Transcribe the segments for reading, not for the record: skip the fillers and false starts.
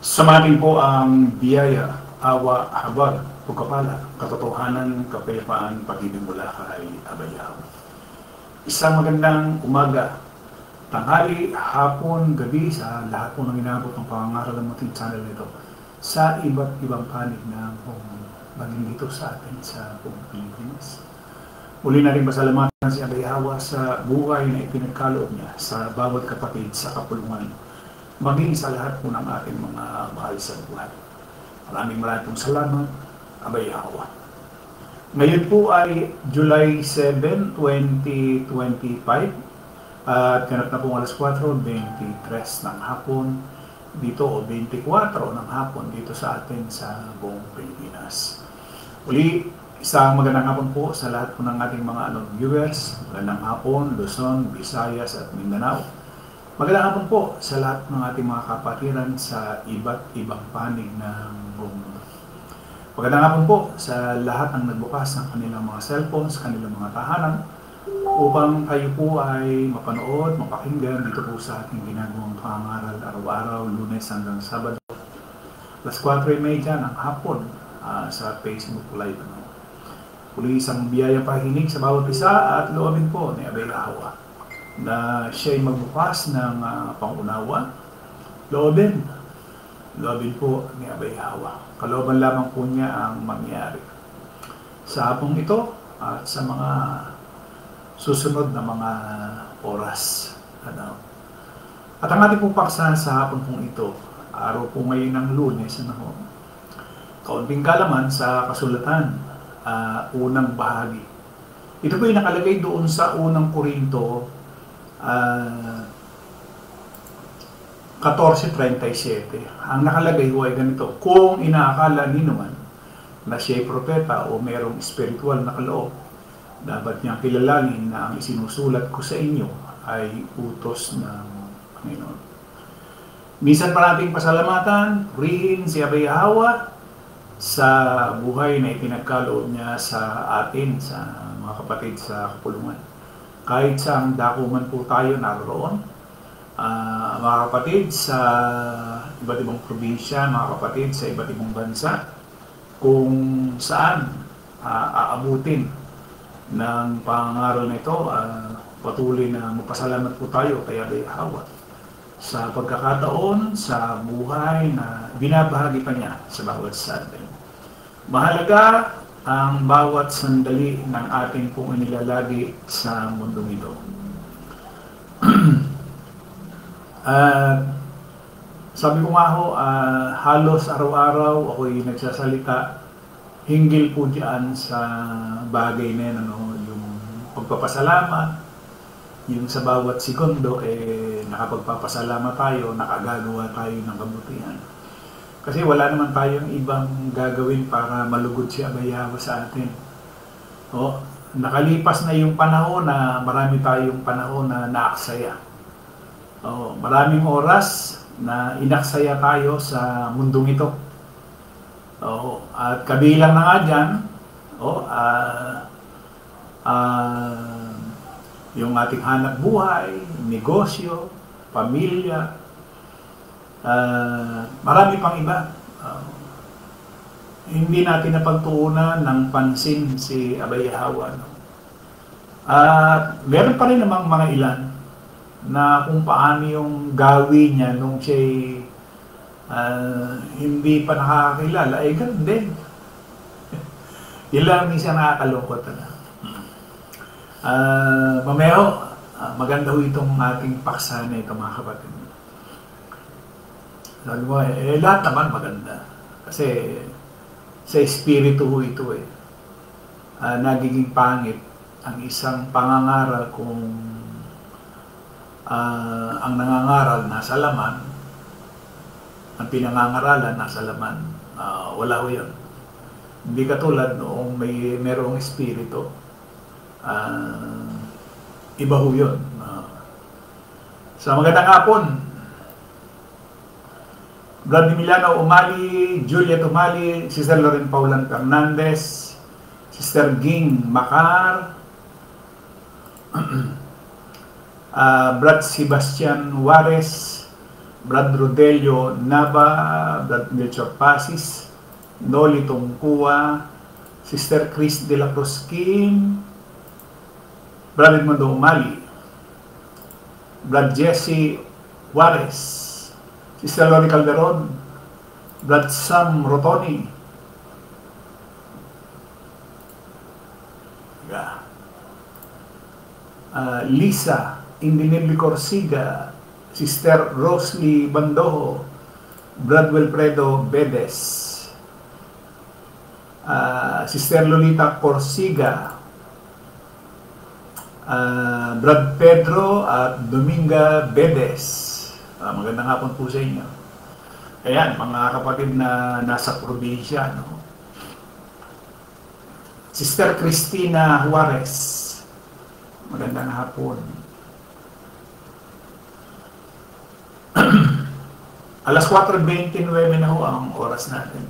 Samatin po ang biyaya, awa, habag, pagkapala, katotohanan, kapayapaan, pag-ibig mula kay Abayaw. Isang magandang umaga, tanghali, hapon, gabi sa lahat po ng inabot ng pangangaral ng ating channel nito sa iba't ibang panig ng maging dito sa atin sa buong Pilipinas. Muli na rin pasalamatan si Abayawa sa buhay na ipinagkaloob niya sa bawat kapatid sa kapulungan, maging sa lahat po ng ating mga mahal sa buhay. Maraming pong salamat, Abayawa. Ngayon po ay July 7, 2025 at ganap na pong alas 4:23 ng hapon dito o 24 ng hapon dito sa atin sa buong Pilipinas. Uli, isang magandang hapon po sa lahat po ng ating mga viewers. Magandang hapon, Luzon, Visayas at Mindanao. Magandang hapon po sa lahat ng ating mga kapatiran sa iba't ibang panig ng buong mundo. Magandang hapon po sa lahat ng nagbukas ng kanilang mga cellphones, kanilang mga tahanan, upang kayo po ay mapanood, mapakinggan dito po sa ating ginagawang pangaral araw-araw, Lunes hanggang Sabado, alas 4:30 ng hapon sa Facebook Live. Uli isang biyaya pahinig sa bawat isa at loobin po ni Abayawa na siya'y magbukas ng pangunawa. Loobin po ni Abayawa. Kalooban lamang po niya ang mangyari sa hapong ito at sa mga susunod na mga oras. At ang ating pong paksa sa hapon pong ito, araw po ngayon ng Lunes, kaunting kalaman sa kasulatan, unang bahagi. Ito po yung nakalagay doon sa unang Korinto 14:37. Ang nakalagay ho ay ganito: kung inaakala ni naman na siya'y propeta o mayroong spiritual na kaloob, dapat niyang kilalanin na ang isinusulat ko sa inyo ay utos ng Panginoon. Minsan pa nating pasalamatan, purihin si Abayawa sa buhay na ipinagkaloob niya sa atin, sa mga kapatid sa kapulungan. Kahit saang dakuman po tayo naroon, mga kapatid sa iba't ibang probinsya, mga kapatid sa iba't ibang bansa, kung saan aabutin ng pangaral na ito, patuloy na magpasalamat po tayo kay Abayawa sa pagkakataon, sa buhay na binabahagi pa niya sa bawat sa atin. Mahalaga ang bawat sandali ng ating pong inilalagi sa mundong ito. Sabi ko nga ho, halos araw-araw ako'y nagsasalita hinggil po diyan sa bagay na yan, yung pagpapasalamat, yung sa bawat segundo nakapagpapasalamat tayo, nakagagawa tayo ng kabutihan. Kasi wala naman tayong ibang gagawin para malugod si Abayawa sa atin. Nakalipas na yung panahon na marami tayong panahon na naaksaya. Maraming oras na inaksaya tayo sa mundong ito. At kabilang na nga dyan, yung ating hanap buhay, negosyo, pamilya, marami pang iba. Hindi natin napagtuunan ng pansin si Abayawa. At meron pa rin namang mga ilan na kung paano yung gawin niya nung siya'y hindi pa nakakakilala, ay ganun din. Yun lang minsan nakakalungkot. Mamaya maganda ho itong ating paksa na ito, mga kapatid. Sabi mo, lahat naman maganda. Kasi sa espiritu ho ito nagiging pangit ang isang pangangaral kung ang nangangaral nasa laman, ang pinangangaralan nasa laman. Wala ho yun. Hindi katulad noong merong espiritu. Iba ho yun. Sa magandang hapon, Brad Milano Umali, Juliet Umali, Sister Loren Paulan Fernandez, Sister Ging Makar, Brad Sebastian Juarez, Brad Rodelio Nava, Brad Melchor Pasis, Noli Tongkua, Sister Chris de la Cruz Kim, Brad Edmundo Umali, Brad Jesse Juarez, Sister Lori Calderon, Brad Sam Rotoni, Lisa Indinibli Corsiga, Sister Rosely Bandojo, Brad Wilfredo Bedes, Sister Lolita Corsiga, Brad Pedro at Dominga Bedes. Magandang hapon po sa inyo. Ayan, mga kapatid na nasa probinsya, no? Sister Cristina Juarez, magandang hapon. Alas 4:29 na ho ang oras natin.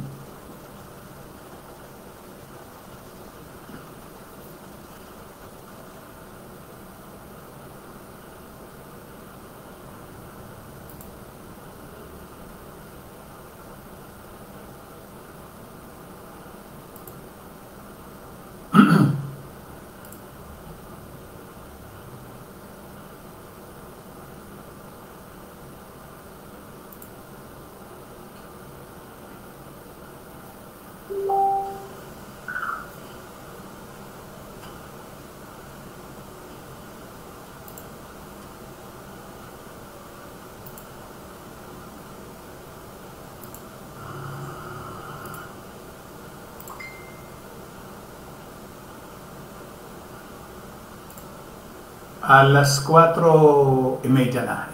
Alas 4:30 na.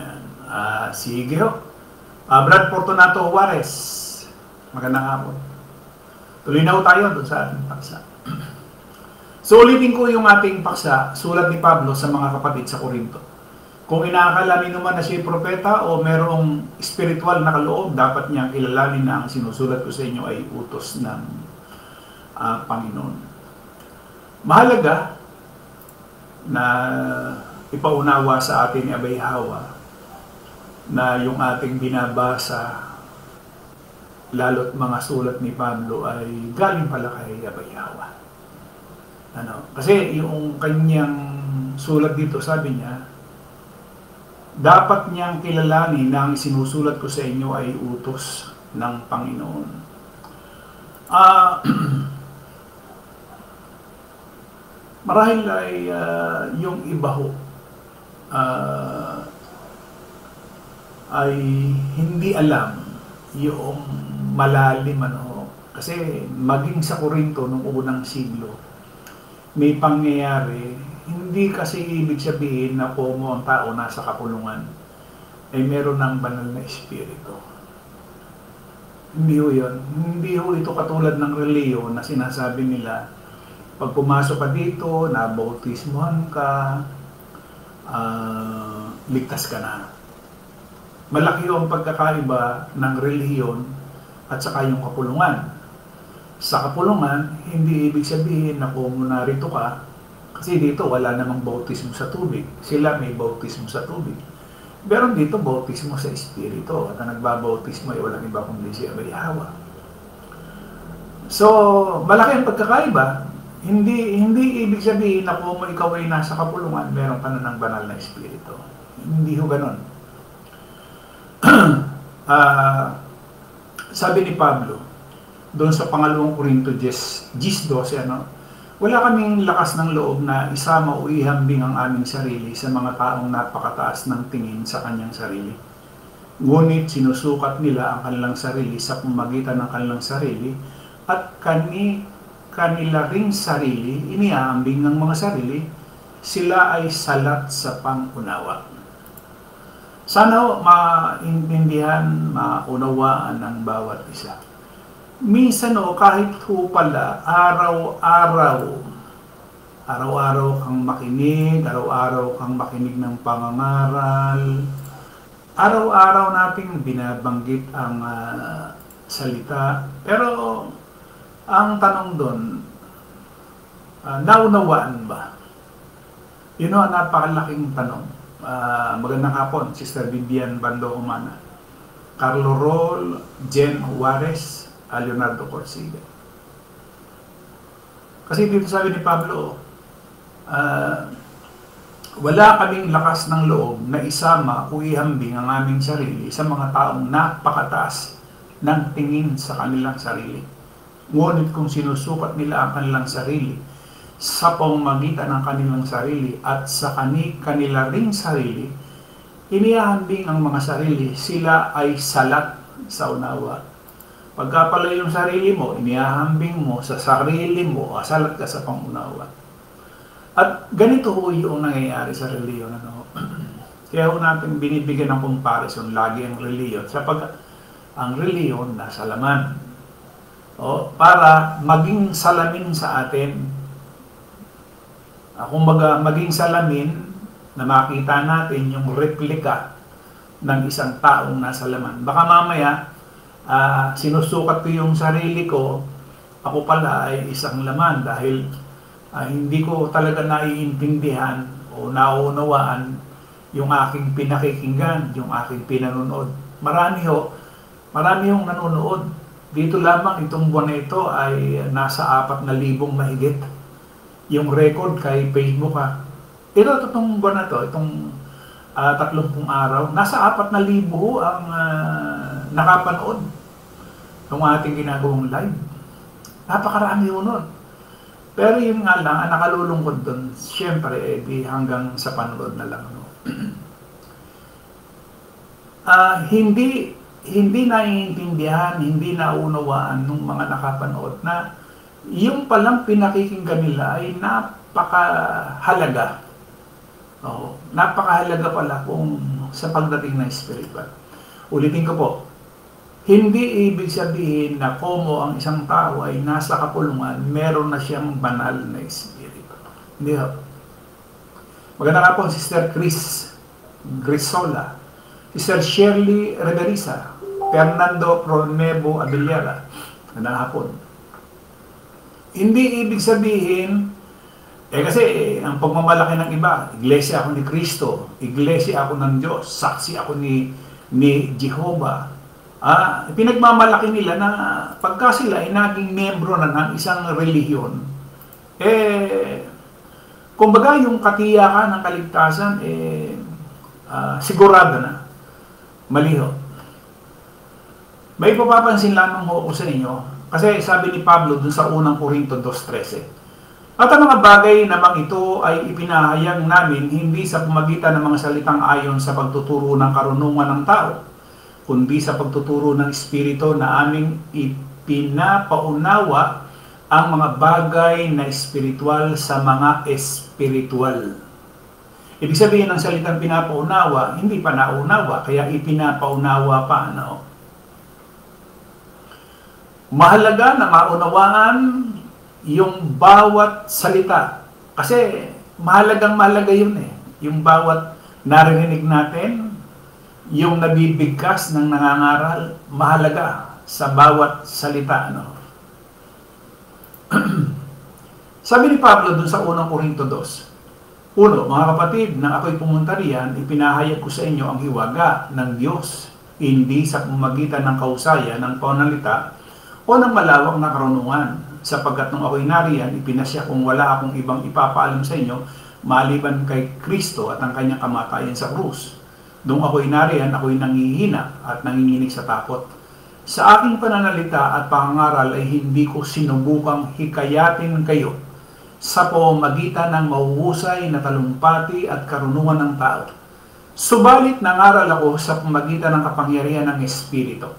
Sige ho. Brad Fortunato Juarez, magandang hapon. Tuloy na ho tayo doon sa ating paksa. So ulitin ko yung ating paksa, sulat ni Pablo sa mga kapatid sa Korinto. Kung inaakala niyo naman na siya propeta o merong spiritual na kaloob, dapat niyang kilalanin na ang sinusulat ko sa inyo ay utos ng Panginoon. Mahalaga na ipaunawa sa atin ni Abay Hawa na yung ating binabasa, lalo't mga sulat ni Pablo, ay galing pala kay Abay Hawa. Kasi yung kanyang sulat dito, sabi niya, dapat niyang kilalanin na ang sinusulat ko sa inyo ay utos ng Panginoon. Marahil ay yung iba ho ay hindi alam yung malalim kasi maging sa Korinto noong unang siglo may pangyayari, hindi kasi ibig sabihin na kung ang tao nasa kapulungan ay meron ng banal na espiritu. Hindi ho yun. Hindi ho ito katulad ng reliyon na sinasabi nila pag pumasok ka dito, nabautismohan ka, ligtas ka na. Malaki ang pagkakaiba ng relihiyon at saka yung kapulungan. Sa kapulungan, hindi ibig sabihin na kung narito ka, kasi dito wala namang bautismo sa tubig. Sila may bautismo sa tubig. Pero dito bautismo sa espiritu. At ang nagbabautismo ay walang iba kundi si Abay Hawa. So, malaki ang pagkakaiba. Hindi ibig sabihin na kung ikaw ay nasa kapulungan, meron ka na ng banal na espiritu. Hindi ho ganun. Sabi ni Pablo, doon sa pangalawang Korinto 10:12, wala kaming lakas ng loob na isama o ihambing ang aming sarili sa mga taong napakataas ng tingin sa kanyang sarili. Ngunit sinusukat nila ang kanilang sarili sa pamamagitan ng kanilang sarili at kanila ring sarili, iniaambing ng mga sarili, sila ay salat sa pangunawa. Sana maintindihan, maunawaan ng bawat isa. Minsan kahit pala araw-araw kang makinig, araw-araw kang makinig ng pangangaral, araw-araw nating binabanggit ang salita, pero ang tanong doon, naunawaan ba? Yun ang napakalaking tanong. Magandang hapon, Sister Vivian Bando Humana. Carlo Roll, Jen Juarez, Leonardo Corsiga. Kasi dito sabi ni Pablo, wala kaming lakas ng loob na isama o ihambing ang aming sarili sa mga taong napakataas ng tingin sa kanilang sarili. Ngunit kung sinusukat nila ang kanilang sarili sa pamamagitan ng kanilang sarili at sa kanila ring sarili, inihambing ang mga sarili, sila ay salat sa unawa. Pagka pala yung sarili mo, inihambing mo sa sarili mo, salat ka sa pangunawa. At ganito ho yung nangyayari sa reliyon. Kaya ho natin binibigyan ng comparison lagi ang reliyon, sapagkat ang reliyon nasa laman. Para maging salamin sa atin, kumbaga maging salamin na makita natin yung replika ng isang taong nasa laman. Baka mamaya, sinusukat ko yung sarili ko, ako pala ay isang laman dahil hindi ko talaga naiintindihan o nauunawaan yung aking pinakikinggan, yung aking pinanonood. Marami yung nanonood. Dito lamang itong buwan na ito ay nasa 4,000 mahigit. Yung record kay Facebook Ito, itong buwan na ito, itong 30 araw, nasa 4,000 ang nakapanood ng ating ginagawang live. Napakarami yun nun. Pero yung nga lang, ang nakalulungkod doon, siyempre, hanggang sa panood na lang. Hindi naiintindihan, hindi naunawaan ng mga nakapanood na yung palang pinakikinggan nila ay napakahalaga. Napakahalaga pala kung sa pagdating ng spiritual. Ulitin ko po, hindi ibig sabihin na como ang isang tao ay nasa kapulungan, meron na siyang banal na espiritu. Hindi ho. Maganda nga po, Sister Chris Grisola, Sister Shirley Reveriza, Fernando Promevo Abiliara, magandang hapon. Hindi ibig sabihin, kasi ang pagmamalaki ng iba, iglesia ako ni Kristo, iglesia ako ng Diyos, saksi ako ni Jehovah. Pinagmamalaki nila na pagka sila ay naging membro na ng isang relihiyon, kumbaga yung katiyakan ng kaligtasan, sigurado na. Maliho. May papapansin lamang ho ako sa inyo, kasi sabi ni Pablo dun sa unang Korinto 2:13, at ang mga bagay namang ito ay ipinahayag namin hindi sa pamagitan ng mga salitang ayon sa pagtuturo ng karunungan ng tao, kundi sa pagtuturo ng Espiritu na aming ipinapaunawa ang mga bagay na espiritual sa mga espiritual. Ibig sabihin ng salitang pinapaunawa, hindi pa naunawa, kaya ipinapaunawa pa. Mahalaga na maunawaan yung bawat salita. Kasi mahalaga yun yung bawat narinig natin, yung nabibigkas ng nangangaral, mahalaga sa bawat salita. Sabi ni Pablo dun sa unang Korinto 2, mga kapatid, nang ako'y pumunta riyan, ipinahayag ko sa inyo ang hiwaga ng Diyos, hindi sa pamamagitan ng kausayan, ng pananalita, o ng malawak na karunungan, sapagkat nung ako'y nariyan, ipinasya kung wala akong ibang ipapaalam sa inyo, maliban kay Kristo at ang kanyang kamatayan sa krus. Nung ako'y nariyan, ako'y nangihina at nanginginig sa takot. Sa aking pananalita at pangangaral ay hindi ko sinubukang hikayatin kayo sa pamamagitan ng mahuhusay na talumpati at karunungan ng tao. Subalit nangaral ako sa pamamagitan ng kapangyarihan ng Espiritu.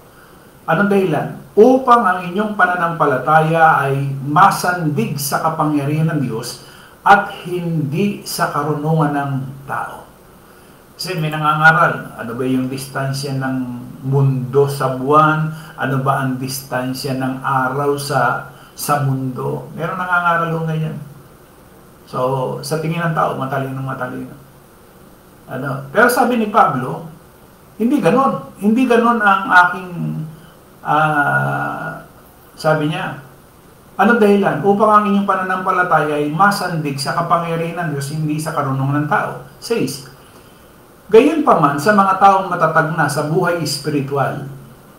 Anong dahilan? Upang ang inyong pananampalataya ay masandig sa kapangyarihan ng Diyos at hindi sa karunungan ng tao. Kasi may nangangaral, ano ba yung distansya ng mundo sa buwan? Ano ba ang distansya ng araw sa mundo? Meron nangangaral ho ngayon. So, sa tingin ng tao, matalino. Pero sabi ni Pablo, hindi ganon. Hindi ganon ang aking, sabi niya, anong dahilan? Upang ang inyong pananampalataya ay masandig sa kapangyarihan ng Diyos, hindi sa karunungan ng tao. Says, Gayunpaman, sa mga taong matatag na sa buhay espiritual,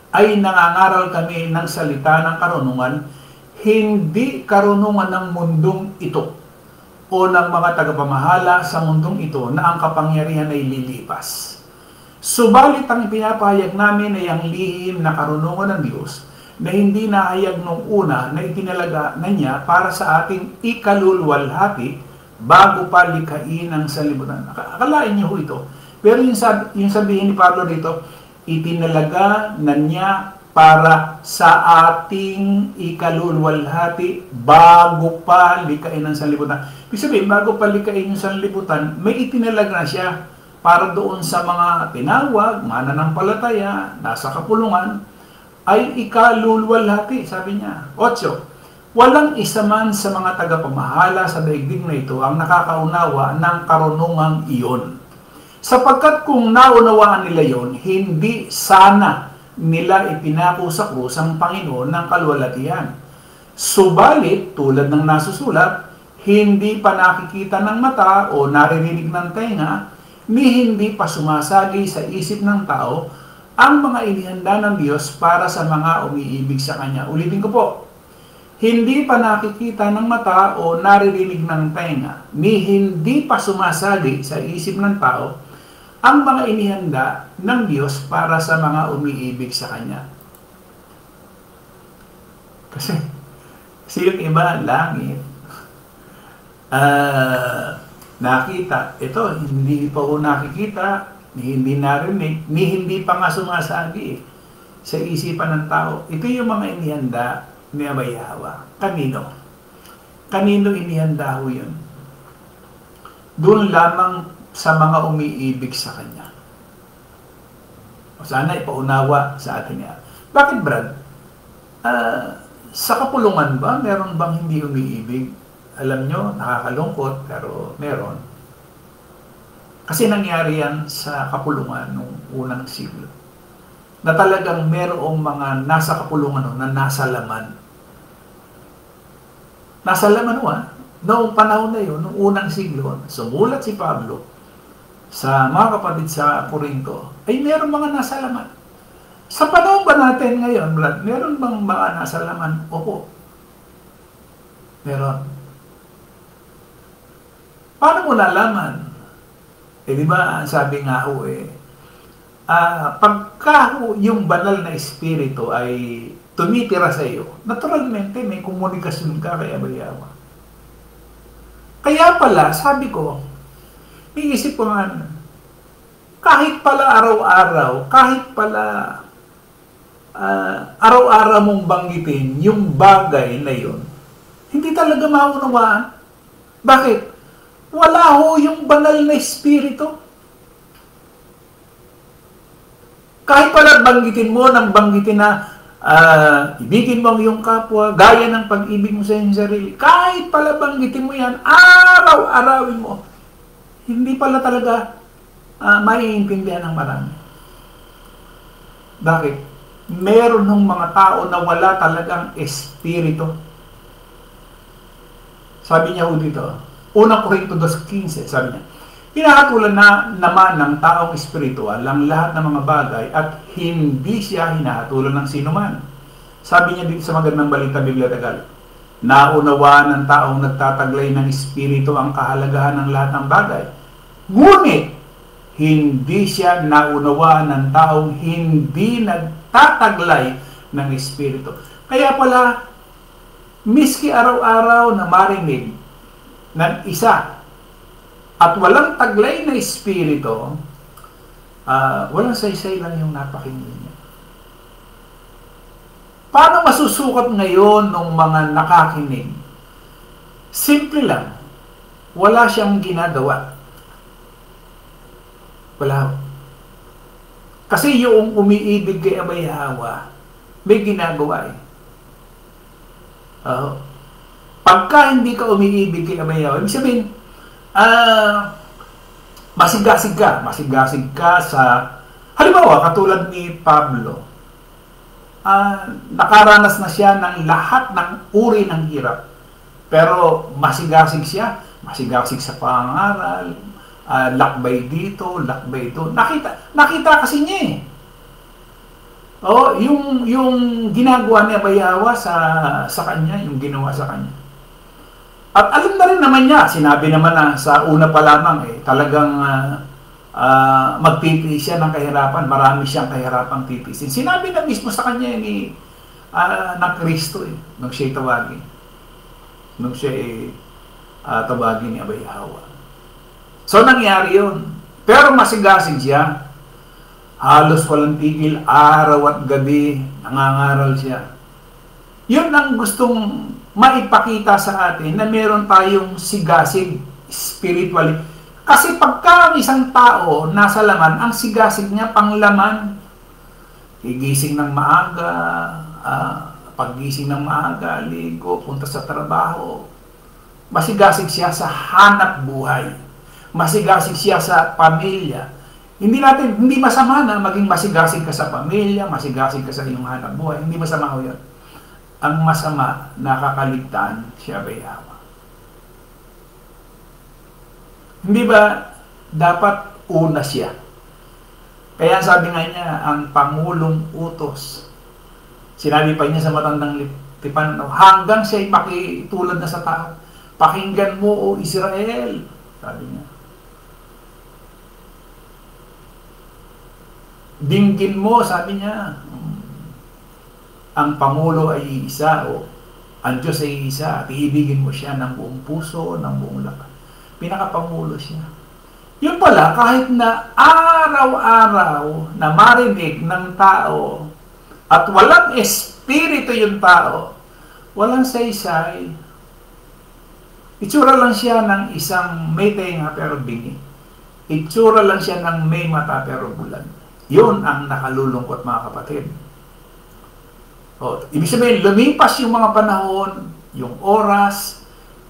ay nangangaral kami ng salita ng karunungan, hindi karunungan ng mundong ito o ng mga tagapamahala sa mundong ito na ang kapangyarihan ay lilipas. Subalit ang pinapahayag namin ay ang lihim na karunungan ng Diyos na hindi nahayag nung una na itinalaga na niya para sa ating ikalulwalhati bago pa likhain ang sanlibutan. Akalain niyo ito. Pero yung sabihin ni Pablo dito, itinalaga na niya para sa ating ikalulwalhati bago pa likhain ang sanlibutan. Ibig sabihin, bago pa likhain yung sanlibutan, may itinalaga na siya para doon sa mga tinawag, mananampalataya, nasa kapulungan, ay ikalulwalhati, sabi niya. 8. Walang isa man sa mga tagapamahala sa daigdig na ito ang nakakaunawa ng karunungang iyon. Sapagkat kung naunawaan nila yon, hindi sana nila ipinako sa krus ang Panginoon ng kalwalhatian. Subalit, tulad ng nasusulat, hindi pa nakikita ng mata o naririnig ng tenga, ni hindi pa sumasagi sa isip ng tao ang mga inihanda ng Diyos para sa mga umiibig sa Kanya. Ulitin ko po, hindi pa nakikita ng mata o naririnig ng tenga, ni hindi pa sumasagi sa isip ng tao ang mga inihanda ng Diyos para sa mga umiibig sa Kanya. Kasi yung iba, langit, nakita, ito, hindi pa ko nakikita, ni hindi narinig, ni hindi pa nga sumasagi sa isipan ng tao. Ito yung mga inihanda ni Abay Yahweh. Kanino? Kanino inihanda ho yun? Doon lamang sa mga umiibig sa Kanya. O sana ipaunawa sa atin yan. Bakit, Brad? Sa kapulungan ba, meron bang hindi umiibig? Alam nyo, nakakalungkot, pero meron. Kasi nangyari yan sa kapulungan noong unang siglo. Na talagang merong mga nasa kapulungan na nasa laman. Nasa laman noong panahon na yun, noong unang siglo, sumulat si Pablo sa mga kapatid sa Corinto, ay meron mga nasa laman. Sa panahon ba natin ngayon, Brad, meron bang mga nasa laman? Opo. Meron. Paano mo nalaman? Di ba, sabi nga ho pagka yung banal na espiritu ay tumitira sa iyo, naturalmente may komunikasyon ka kay Abay Yahweh. Kaya pala, sabi ko, iisip ko nga, kahit pala araw-araw, kahit pala araw-araw mong banggitin yung bagay na yun, hindi talaga maunawaan. Bakit? Wala ho yung banal na espiritu. Kahit pala banggitin mo ng banggitin na ibigin mo ang iyong kapwa, gaya ng pag-ibig mo sa iyong sarili, kahit pala banggitin mo yan, araw-arawin mo, hindi pala talaga maiintindihan ng marami. Bakit? Meron ng mga tao na wala talagang espiritu. Sabi niya ho dito, unang Korinto 2:15, sabi niya, hinahatulan na naman ng taong espiritual ang lahat ng mga bagay at hindi siya hinahatulan ng sinuman. Sabi niya dito sa Magandang Balita, Biblia Tagalog, naunawaan ng taong nagtataglay ng espiritu ang kahalagahan ng lahat ng bagay. Ngunit, hindi siya naunawaan ng taong hindi nagtataglay ng espiritu. Kaya pala, miski araw-araw na marinig ng isa at walang taglay na espiritu, walang saysay lang yung napakinggan niya. Paano masusukat ngayon ng mga nakakinig? Simple lang. Wala siyang ginagawa. Wala. Kasi yung umiibig kay Abay Yahweh, may ginagawa Pagka hindi ka umiibig kay Abay Yahweh, ibig sabihin, masigasig ka sa, halimbawa, katulad ni Pablo, nakaranas na siya ng lahat ng uri ng hirap. Pero masigasig siya, masigasig sa pangaral, lakbay dito, lakbay ito. Nakita kasi niya eh. Oh, yung ginagawa ni Abayawa sa kanya, yung ginawa sa kanya. At alam na rin naman niya, sinabi naman na sa una pa lamang talagang magtitiis siya ng kahirapan, marami siyang kahirapang titiisin. Sinabi na mismo sa kanya ng Kristo nung siya tawagin. Nung siya tawagin ni Abayawa. So nangyari yun. Pero masigasig siya. Halos walang tigil, araw at gabi, nangangaral siya. Yun ang gustong maipakita sa atin na meron tayong sigasig spiritually. Kasi pagka isang tao nasa laman, ang sigasig niya panglaman. Gigising ng maaga, paggising ng maaga, ligo, punta sa trabaho. Masigasig siya sa hanap buhay. Masigasig siya sa pamilya. Hindi masama na maging masigasig ka sa pamilya, masigasig ka sa iyong hanap buhay. Hindi masama ko yun. Ang masama, nakakaligtaan si Abayawa. Hindi ba dapat una siya? Kaya sabi nga niya, ang Pangulong Utos. Sinabi pa niya sa matandang tipan, hanggang siya'y makitulad na sa tao. Pakinggan mo, O Israel. Sabi niya. Dinggin mo, sabi niya, ang Pangulo ay isa, o ang Diyos ay isa, at iibigin mo siya ng buong puso, ng buong lakas. Pinakapangulo siya. Yun pala, kahit na araw-araw na marinig ng tao at walang espiritu yung tao, walang saysay, itsura lang siya ng isang may tenga pero bingi. Itsura lang siya ng may mata pero bulan. Yun ang nakalulungkot, mga kapatid. Ibig sabihin, lumipas yung mga panahon, yung oras,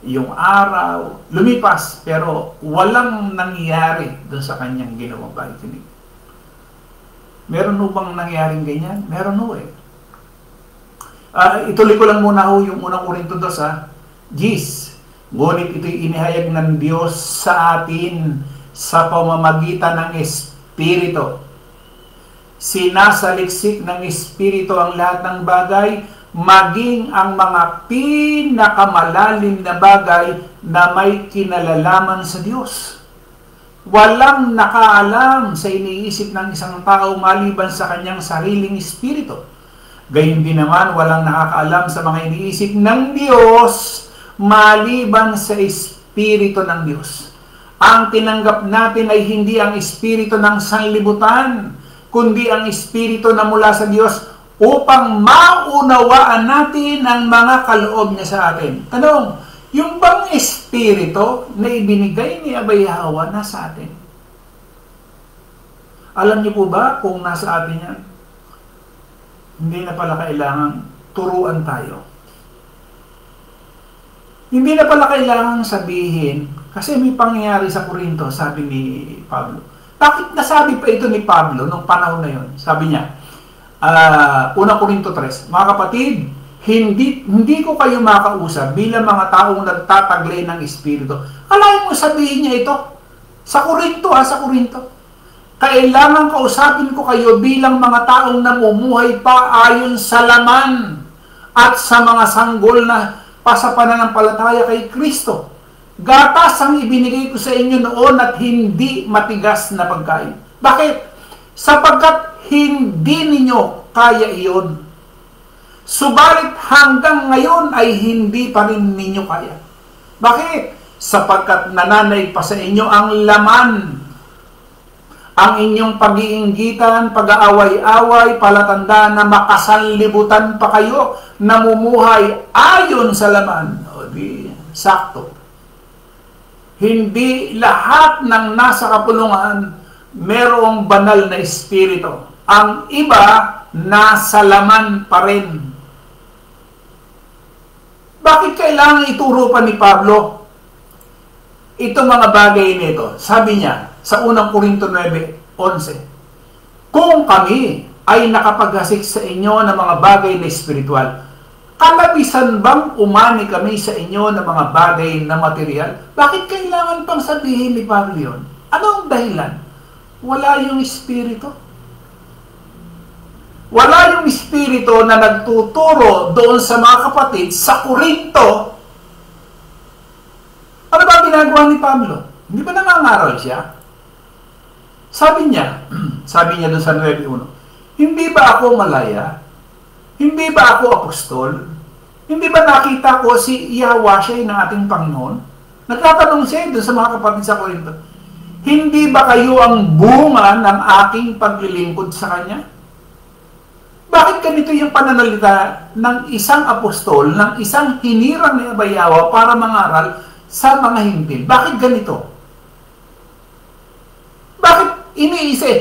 yung araw, lumipas, pero walang nangyari doon sa kanyang ginawang pakikinig. Meron ho bang nangyaring ganyan? Meron ho eh. Ituloy ko lang muna ho yung unang Korinto 2, Gis. Ngunit ito'y inihayag ng Diyos sa atin sa pamamagitan ng Espiritu. Sinasaliksik ng Espiritu ang lahat ng bagay, maging ang mga pinakamalalim na bagay na may kinalalaman sa Diyos. Walang nakaalam sa iniisip ng isang tao maliban sa kanyang sariling espiritu. Gayun din naman, walang nakakaalam sa mga iniisip ng Diyos maliban sa espiritu ng Diyos. Ang tinanggap natin ay hindi ang espiritu ng sanlibutan, kundi ang espiritu na mula sa Diyos upang maunawaan natin ang mga kaloob niya sa atin. Tanong, yung bang espiritu na ibinigay ni Abayawa nasa atin? Alam niyo po ba kung nasa atin yan? Hindi na pala kailangan turuan tayo. Hindi na pala kailangan sabihin, kasi may pangyayari sa Korinto, sabi ni Pablo. Bakit nasabi pa ito ni Pablo nung panahon na yun? Sabi niya, 1 Korinto 3, mga kapatid, hindi ko kayo makausap bilang mga taong nagtataglay ng Espiritu. Alayin mo sabihin niya ito? Sa Korinto, sa Korinto. Kailangan kausapin ko kayo bilang mga taong namumuhay pa ayon sa laman at sa mga sanggol na pasapananampalataya kay Kristo. Gatas ang ibinigay ko sa inyo noon at hindi matigas na pagkain. Bakit? Sapagkat hindi ninyo kaya iyon. Subalit hanggang ngayon ay hindi pa rin ninyo kaya. Bakit? Sapagkat nananay pa sa inyo ang laman. Ang inyong pag-iinggitan, pag-aaway-away, palatandaan na makasanlibutan pa kayo, namumuhay ayon sa laman. O di, sakto. Hindi lahat ng nasa kapulungan merong banal na espiritu. Ang iba, nasa laman pa rin. Bakit kailangan ituro pa ni Pablo ito mga bagay nito? Sabi niya sa 1 Korinto 9:11, kung kami ay nakapaghasik sa inyo ng mga bagay na espiritual, kalabisan bang umani kami sa inyo ng mga bagay na material? Bakit kailangan pang sabihin ni Pablo yun? Anong dahilan? Wala yung Espiritu. Wala yung Espiritu na nagtuturo doon sa mga kapatid sa Korinto. Ano ba ginagawa ni Pablo? Hindi ba nangangaral siya? Sabi niya doon sa 9:1, hindi ba ako malaya? Hindi ba ako apostol? Hindi ba nakita ko si Yahweh ng ating Panginoon? Nagtatanong siya doon sa mga kapatid sa Korinto, hindi ba kayo ang bunga ng aking paglilingkod sa Kanya? Bakit ganito yung pananalita ng isang apostol, ng isang hinirang ni Abayawa para mangaral sa mga hintil? Bakit ganito? Bakit iniisip?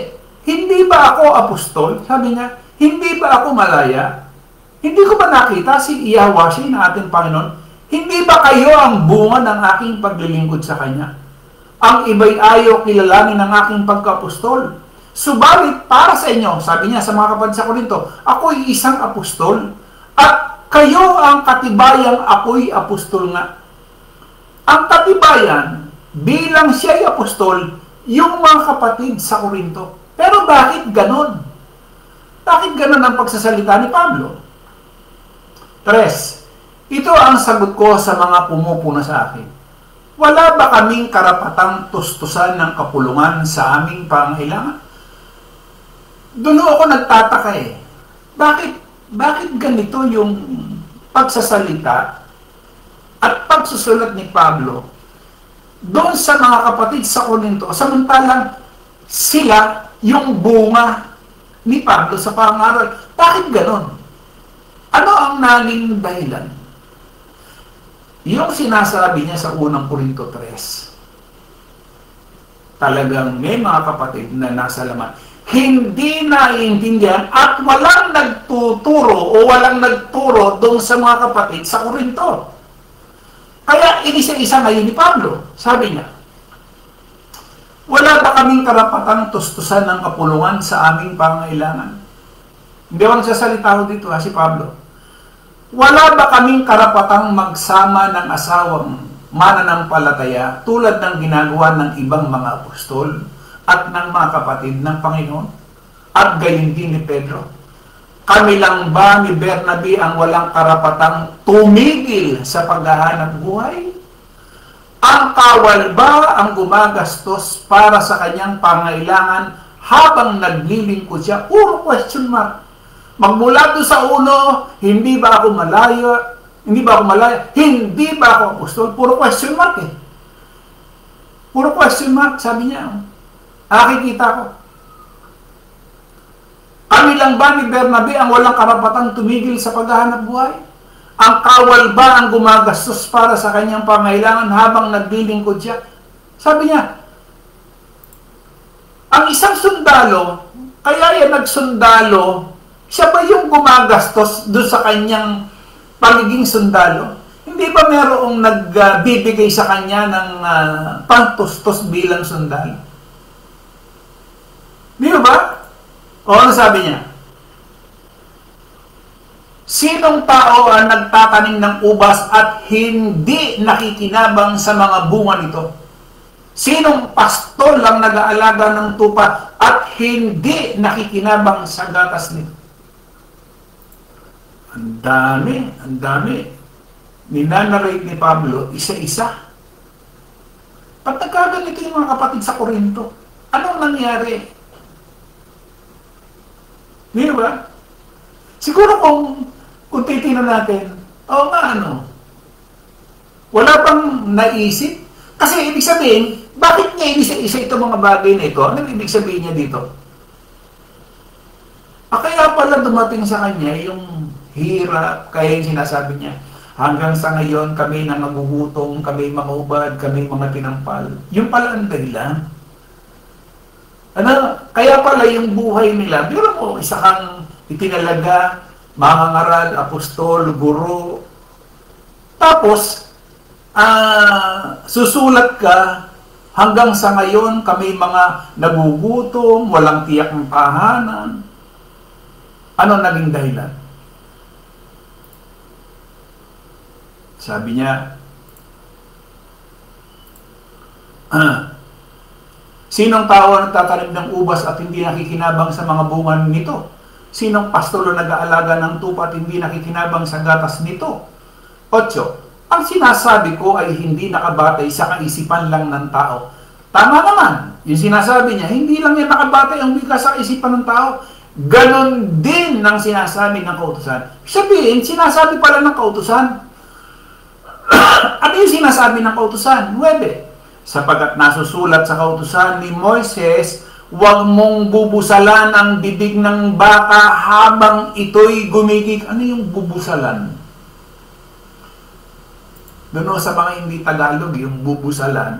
Hindi ba ako apostol? Sabi niya, hindi ba ako malaya? Hindi ko ba nakita si Yahweh na ating Panginoon? Hindi ba kayo ang bunga ng aking paglilingkod sa Kanya? Ang iba'y ayaw kilalanin ng aking pagka-apostol. Subalit para sa inyo, sabi niya sa mga kapatid sa Korinto, ako'y isang apostol at kayo ang katibayang ako'y apostol nga. Ang katibayan, bilang siya'y apostol, yung mga kapatid sa Korinto. Pero bakit ganon? Bakit ganon ang pagsasalita ni Pablo? 3. Ito ang sagot ko sa mga pumupuna sa akin. Wala ba kaming karapatang tustusan ng kapulungan sa aming pangailangan? Doon ako nagtataka eh. Bakit ganito yung pagsasalita at pagsusulat ni Pablo doon sa mga kapatid sa Korinto, samantalang sila yung bunga ni Pablo sa pangaral? Bakit ganon? Ano ang naging dahilan? Yung sinasabi niya sa unang Korinto 3, talagang may mga kapatid na nasa laman, hindi naiintindihan at walang nagtuturo o walang nagturo doon sa mga kapatid sa Korinto. Kaya inisa-isa ngayon ni Pablo. Sabi niya, wala ba kaming karapatang tustusan ng kapulungan sa aming pangailangan? Hindi ako nagsasalita dito si Pablo. Wala ba kaming karapatang magsama ng asawang mananampalataya tulad ng ginagawa ng ibang mga apostol at ng mga kapatid ng Panginoon? At gayon din ni Pedro. Kami lang ba ni Bernabe ang walang karapatang tumigil sa paghahanap buhay? Ang kawal ba ang gumagastos para sa kanyang pangailangan habang naglilingkod siya? Puro question mark. Magmula doon sa uno, hindi ba ako malaya? Hindi ba ako malaya? Hindi ba ako apostol? Puro question mark eh. Puro question mark, sabi niya. Nakikita ko. Kami lang ba ni Bernabe ang walang karapatang tumigil sa paghahanap buhay? Ang kawal ba ang gumagastos para sa kanyang pangailangan habang naglilingkod siya? Sabi niya, ang isang sundalo, kaya yan nagsundalo, siya ba yung gumagastos doon sa kanyang pagiging sundalo? Hindi ba merong nagbibigay sa kanya ng pantustos bilang sundalo? Di ba? O ano sabi niya? Sinong tao ang nagtatanim ng ubas at hindi nakikinabang sa mga bunga nito? Sinong pastol ang nag-aalaga ng tupa at hindi nakikinabang sa gatas nito? Ang dami. Ninanarate ni Pablo, isa-isa. Pag nagkaganito yung mga kapatid sa Korinto, anong nangyari? Di ba? Siguro kung titignan natin, wala pang naisip. Kasi ibig sabihin, bakit niya inisa-isa itong mga bagay na ito? Ano ibig sabihin niya dito? Kaya pala dumating sa kanya yung hirap, kaya yung sinasabi niya, hanggang sa ngayon kami na nagugutom, kami mga ubad, kami mga tinampal. Yung pala ang dahilan. Kaya pala yung buhay nila, biro mo, isa kang itinalaga, mangangaral, apostol, guro. Tapos, susulat ka, hanggang sa ngayon kami mga nagugutom, walang tiyak ng tahanan. Ano naging dahilan? Sabi niya, Sinong tao ang nagtatanim ng ubas at hindi nakikinabang sa mga bunga nito? Sinong pastolo nag-aalaga ng tupa at hindi nakikinabang sa gatas nito? 8. Ang sinasabi ko ay hindi nakabatay sa kaisipan lang ng tao. Tama naman. Yung sinasabi niya, hindi lang yan nakabatay ang wika sa kaisipan ng tao. Ganon din ang sinasabi ng kautusan. Sabihin, sinasabi pala ng kautusan. Ano yung sinasabi ng kautusan? 9. Sapagkat nasusulat sa kautusan ni Moises, huwag mong bubusalan ang bibig ng baka habang ito'y gumigit. Ano yung bubusalan? Doon sa mga hindi Tagalog, yung bubusalan,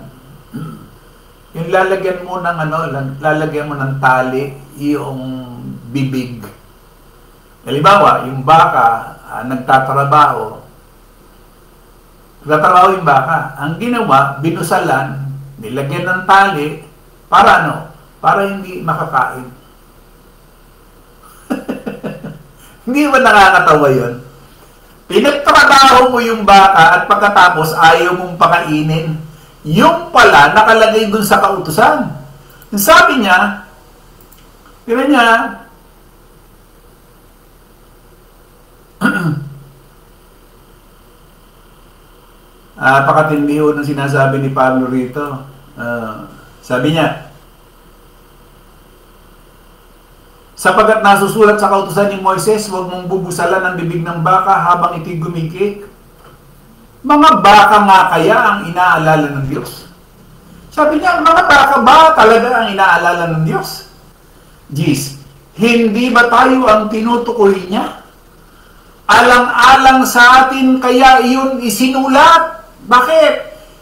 yung lalagyan mo ng lalagyan mo ng tali yung bibig. Halimbawa, yung baka nagtatrabaho yung baka. Ang ginawa, binusalan, nilagyan ng tali, para ano? Para hindi makakain. Hindi ba nakakatawa yun? Pinagtrabaho mo yung baka at pagkatapos ayaw mong pakainin. Yung pala, nakalagay dun sa kautusan. Sabi niya, pakatindi ho ng sinasabi ni Pablo rito. Sabi niya, sapagkat nasusulat sa kautusan ni Moises, huwag mong bubusalan ang bibig ng baka habang ito'y gumikik. Mga baka nga kaya ang inaalala ng Diyos? Sabi niya, mga baka ba talaga ang inaalala ng Diyos? Jeez, hindi ba tayo ang tinutukoy niya? Alang-alang sa atin kaya iyon isinulat. Bakit?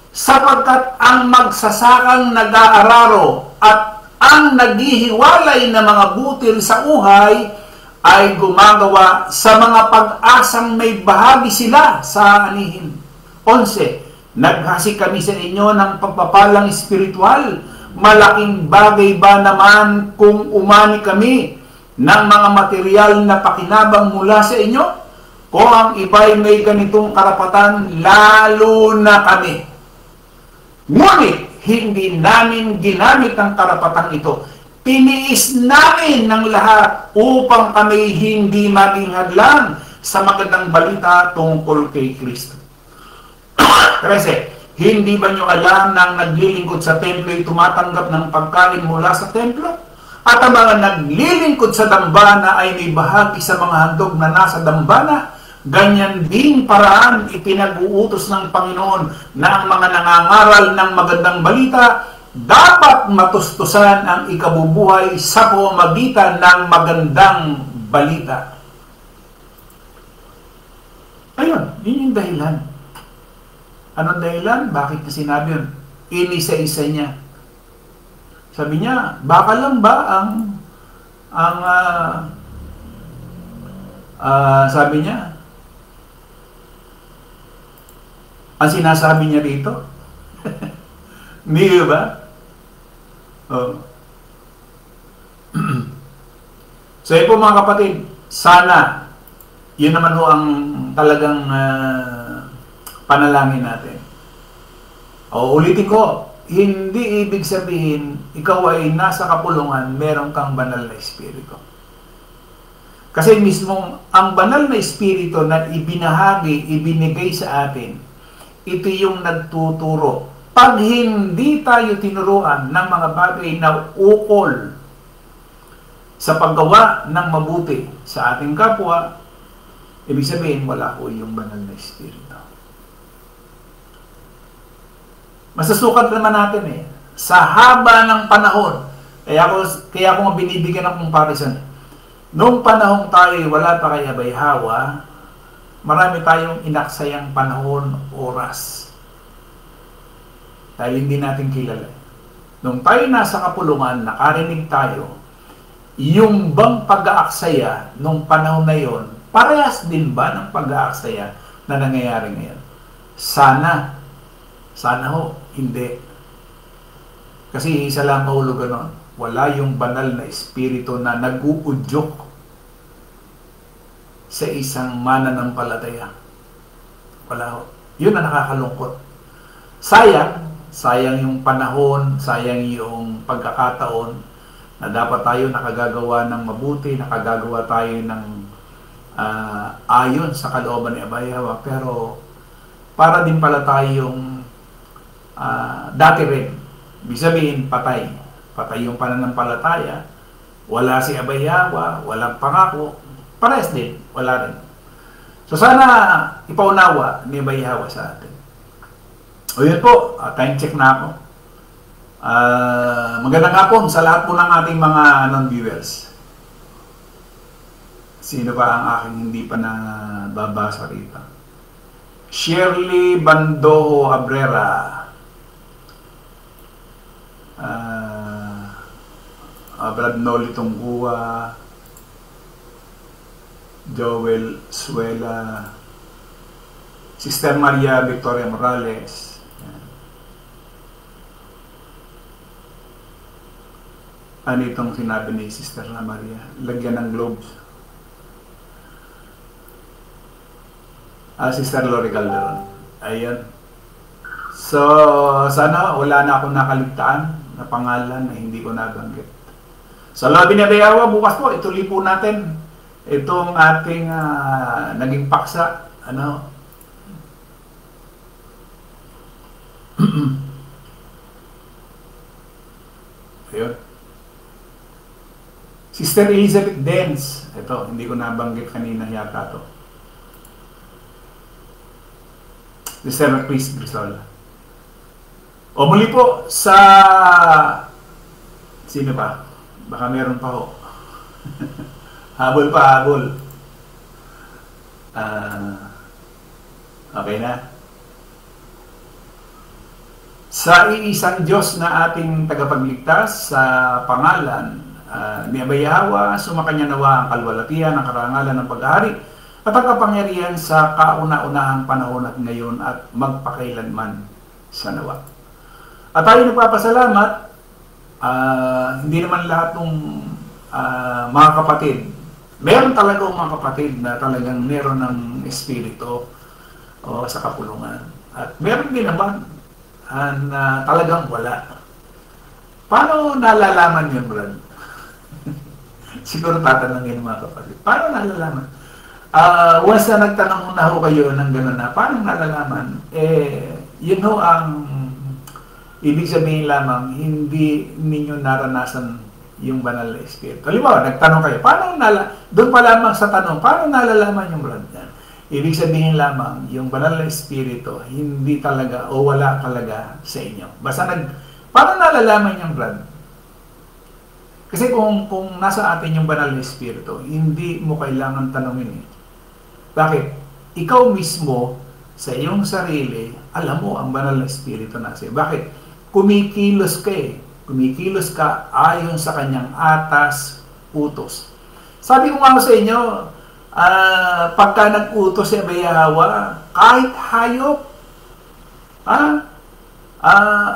Sapagkat ang magsasakang nag-aararo at ang naghihiwalay na mga butil sa uhay ay gumagawa sa mga pag-asang may bahagi sila sa anihin. 11. Naghasi kami sa inyo ng pagpapalang espiritual. Malaking bagay ba naman kung umani kami ng mga material na pakinabang mula sa inyo? Kung ang iba'y may ganitong karapatan, lalo na kami. Ngunit, hindi namin ginamit ang karapatang ito. Tiniis namin ng lahat upang kami hindi maging hadlang sa magandang balita tungkol kay Kristo. 13. Hindi ba nyo alam na ang naglilingkod sa templo ay tumatanggap ng pagkain mula sa templo? At ang mga naglilingkod sa dambana ay may bahagi sa mga handog na nasa dambana? Ganyan ding paraan ipinag-uutos ng Panginoon na ang mga nangangaral ng magandang balita dapat matustusan ang ikabubuhay sa pamamagitan ng magandang balita. Ayun, yun yung dahilan. Anong dahilan? Bakit na sinabi yun? Inisa-isa niya. Sabi niya, baka lang ba sabi niya, ang sinasabi niya rito? Hindi ba? Oh. So yun po mga kapatid, sana, yun naman ho ang talagang panalangin natin. O ulitin ko, hindi ibig sabihin, ikaw ay nasa kapulungan, meron kang banal na espiritu. Kasi mismo, ang banal na espiritu na ibinigay sa atin, ito yung nagtuturo. Pag hindi tayo tinuruan ng mga bagay na ukol sa paggawa ng mabuti sa ating kapwa, ibig sabihin, wala po yung banal na espiritu. Masasukat naman natin sa haba ng panahon, kaya ako binibigyan ng comparison. Noong panahon tayo, wala pa kay Abay Hawa, marami tayong inaksayang panahon, oras. Dahil hindi natin kilala. Nung tayo nasa kapulungan, nakarinig tayo, yung bang pag-aaksaya nung panahon na yon, parehas din ba ng pag-aaksaya na nangyayari ngayon? Sana ho, hindi. Kasi isa lang mahulugan nun, wala yung banal na espiritu na nag-uudyok sa isang mananampalataya. Wala ho. Yun ang nakakalungkot. Sayang sayang yung panahon, sayang yung pagkakataon na dapat tayo nakagagawa ng mabuti, nakagagawa tayo ng ayon sa kalooban ni Abayawa, pero para din pala tayong dati rin. Ibig sabihin, patay. Patay yung pananampalataya. Wala si Abayawa, walang pangako. Parehas din, wala rin. So sana ipaunawa ni Abayawa sa atin. O yun po, time check na ako. Magandang hapon sa lahat po ng ating mga non-viewers. Sino ba ang aking hindi pa nababasa rito? Shirley Bandoho Abrera, Brad Noli Tunggua, Joel Suela, Sister Maria Victoria Morales. Ano itong sinabi ni Sister na Maria? Lagyan ng globes. Sister Lori Calderon. Ayan. So, sana wala na akong nakaligtaan na pangalan na hindi ko nabanggit. Sa labi ni Abayawa, bukas po, ituloy po natin itong ating naging paksa. Ano? Ayun. Sister Elizabeth Dens. Ito, hindi ko nabanggit kanina yata ito. Sister Chris Grisola. O muli po sa... Sino pa? Baka meron pa ho. Habol pa, habol. Okay na. Sa iisang Diyos na ating tagapagligtas sa pangalan ni Abayawa, sumakanya nawa ang kalwalatian, ang karangalan ng pag-ahari at ang kapangyarihan sa kauna-unahang panahon at ngayon at magpakailanman sa nawa. At tayo nagpapasalamat, hindi naman lahat ng mga kapatid, meron talaga mga kapatid na talagang meron ng espiritu sa kapulungan. At meron din naman na talagang wala. Paano nalalaman yun, Brad? Siguro tatanungin mga kapatid. Paano nalalaman? Once na nagtanong na ho kayo ng gano'n na, paano nalalaman? Yun ho ang ibig sabihin lamang, hindi ninyo naranasan yung banal na espiritu. Halimbawa, nagtanong kayo, doon pa lamang sa tanong, paano nalalaman yung Brad yan? Ibig sabihin lamang, yung banal na espiritu, hindi talaga o wala talaga sa inyo. Basta paano nalalaman yung Brad? Kasi kung nasa atin yung banal na espiritu, hindi mo kailangan tanongin eh. Bakit? Ikaw mismo, sa iyong sarili, alam mo ang banal na espiritu na siya. Bakit? Kumikilos ka eh. Kumikilos ka ayon sa kanyang atas, utos. Sabi ko nga sa inyo, pagka nag-utos si Abayawa, kahit hayop,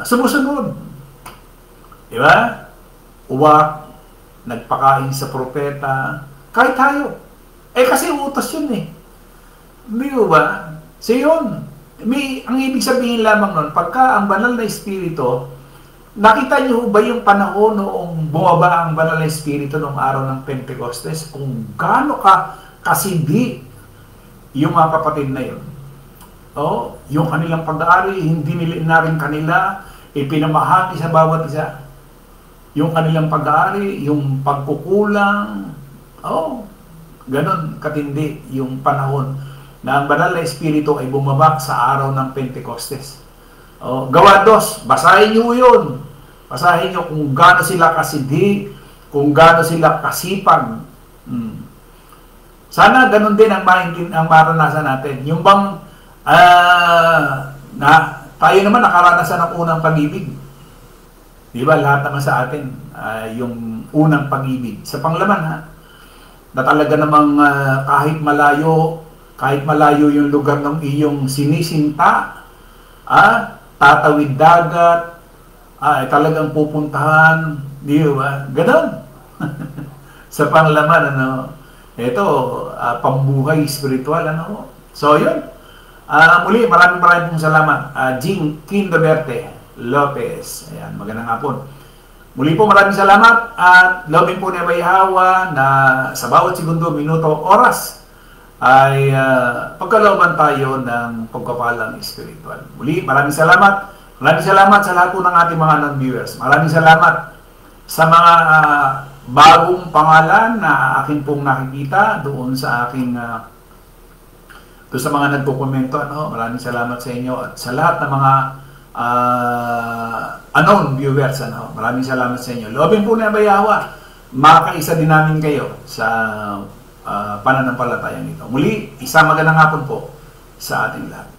sumusunod. Di ba? Uwak, nagpakain sa propeta, kahit hayop. Kasi utos yun eh. Hindi ba? So yun, ang ibig sabihin lamang nun, pagka ang banal na espiritu, nakita niyo ba yung panahon noong bumaba ang banal na espiritu noong araw ng Pentecostes, kung gaano kasindi yung mga kapatid na yun. Yung kanilang pag-aari, hindi nila rin kanila, ipinamahagi sa bawat isa. Yung kanilang pag-aari, yung pagkukulang, ganon katindi yung panahon na ang banal na espiritu ay bumaba sa araw ng Pentecostes. Gawa 2, basahin nyo yun. Basahin nyo kung gaano sila kasindi, kung gaano sila kasipag. Sana ganon din ang maranasan natin. Yung bang tayo naman nakaranasan ng unang pag-ibig. Di ba? Lahat naman sa atin yung unang pag-ibig. Sa panglaman na talaga namang kahit malayo yung lugar ng iyong sinisinta, tatawid dagat, talagang pupuntahan, di ba? Ganon. Sa panglaman, ito, pambuhay spiritual, So, yun. Muli, maraming pong salamat. Jing Kindoverte, Lopez. Ayan, magandang hapon. Muli po maraming salamat at loobin po ni Abay Hawa na sa bawat segundo, minuto, oras ay pagkalooban tayo ng pagpapalang espiritual. Muli, maraming salamat. Maraming salamat sa lahat po ng ating mga non-viewers. Maraming salamat sa mga bagong pangalan na akin pong nakikita doon sa aking doon sa mga nagko-komento. Maraming salamat sa inyo at sa lahat ng mga unknown viewers. Maraming salamat sa inyo. Loobin po ni Abay Hawa, makaisa din namin kayo sa pananampalatayang ito. Muli, isang magandang hapon po sa ating lahat.